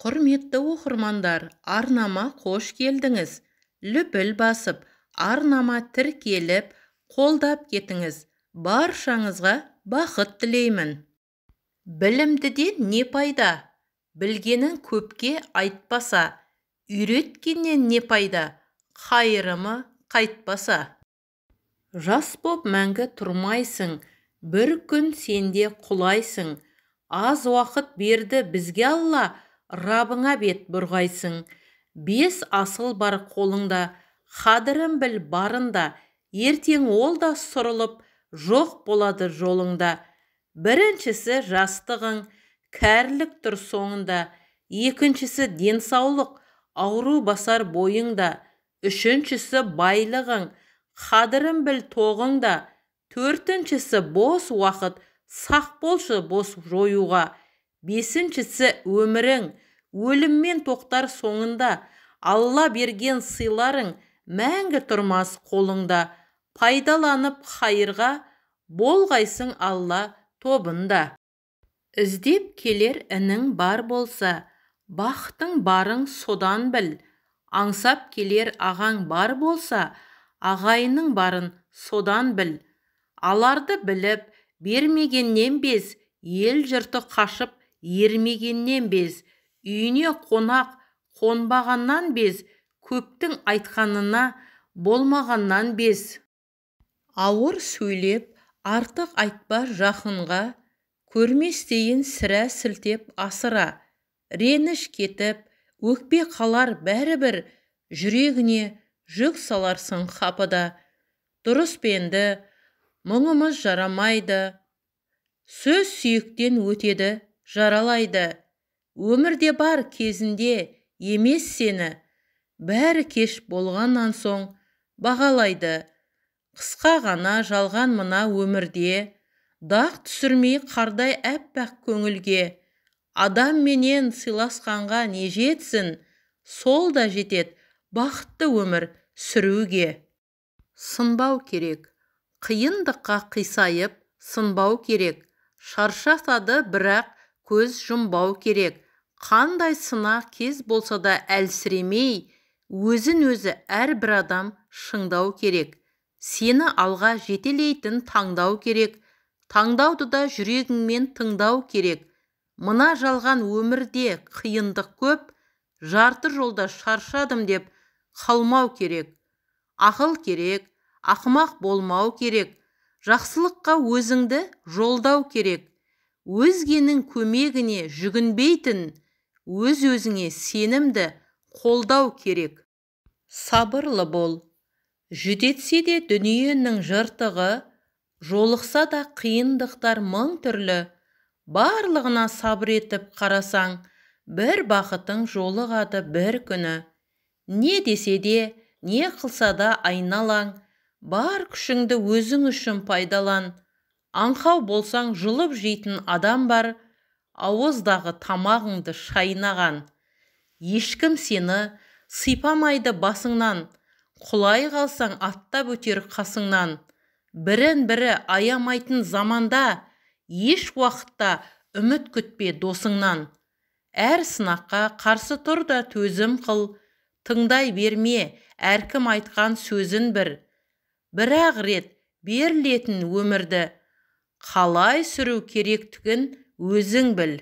Құрметті оқырмандар, арнама қош келдіңіз. Лүпіл басып, арнама тіркеліп, қолдап кетіңіз. Баршаңызға бақыт тілеймін. Білімдіден не пайда? Білгенін көпке айтпаса, үйреткеннен не пайда? Қайырымы қайтпаса. Жас боп мәңгі тұрмайсың, бір күн сенде құлайсың. Аз уақыт берді бізге Алла, Рабыңа бет бұрғайсың. 5 асыл бар қолыңда, қадірін біл барында, ертең ол да сұрылып, жоқ болады жолыңда. Біріншісі жастығың, кәрілік тұр соңында. Екіншісі денсаулық, ауру басар бойыңда. Үшіншісі байлығың, қадірін біл тоғыңда. Төртіншісі бос уақыт, сақ болшы бос жоюға. Бесіншісі өмірің, өліммен тоқтар соңында. Алла берген сыйларың мәңгі тұрмас қолыңда. Пайдаланып қайырға, болғайсың Алла тобында. Іздеп келер інің бар болса, бақытың барың содан біл. Аңсап келер ағаң бар болса, ағайының барын содан біл. Аларды біліп, бермегеннен без, ел жұрты қашып, ермегеннен без. Үйіне қонақ, қонбағаннан без, көптің айтқанына болмағаннан без. Ауыр сөйлеп, артық айтпа жақынға, көрместейін сірә сілтеп асыра. Реніш кетіп, өкпе қалар бәрібір, жүрегіне жүк саларсың қапыда. Дұрыс пенді, мұңымыз жарамайды, сөз сүйектен өтеді, жаралайды. Өмірде бар кезінде емес сені, бәрі кеш болғаннан соң бағалайды. Қысқа ғана жалған мына өмірде, дақ түсірмей қардай әппақ көңілге. Адам менен сыйласқанға не жетсін, сол да жетет бақытты өмір сүруге. Сынбау керек, қиындыққа қисайып, сынбау керек. Шаршатады бірақ көз жұмбау керек. Қандай сынақ кез болса да әлсіремей, өзін-өзі әрбір адам шыңдау керек. Сені алға жетелейтін таңдау керек. Таңдауды да жүрегіңмен тыңдау керек. Мына жалған өмірде қиындық көп, жарты жолда шаршадым деп қалмау керек. Ақыл керек, ақымақ болмау керек. Жақсылыққа өзіңді жолдау керек. Өзгенің көмегіне жүгінбейтін, өз-өзіңе сенімді қолдау керек. Сабырлы бол. Жүдетсе де дүниенің жыртығы, жолықса да қиындықтар мың түрлі. Барлығына сабыр етіп қарасаң, бір бақытың жолығады бір күні. Не десе де, не қылса да айналаң, бар күшіңді өзің үшін пайдалан. Аңқау болсаң жұлып жейтін адам бар, ауыздағы тамағыңды шайнаған. Ешкім сені сипамайды басыңнан, құлай қалсаң аттап өтер қасыңнан. Бірін-бірі аямайтын заманда, еш уақытта үміт күтпе досыңнан. Әр сынаққа қарсы тұр да төзім қыл, тыңдай берме әркім айтқан сөзін бір. Бір-ақ рет берілетін өмірді, қалай сүру керектігін өзің біл.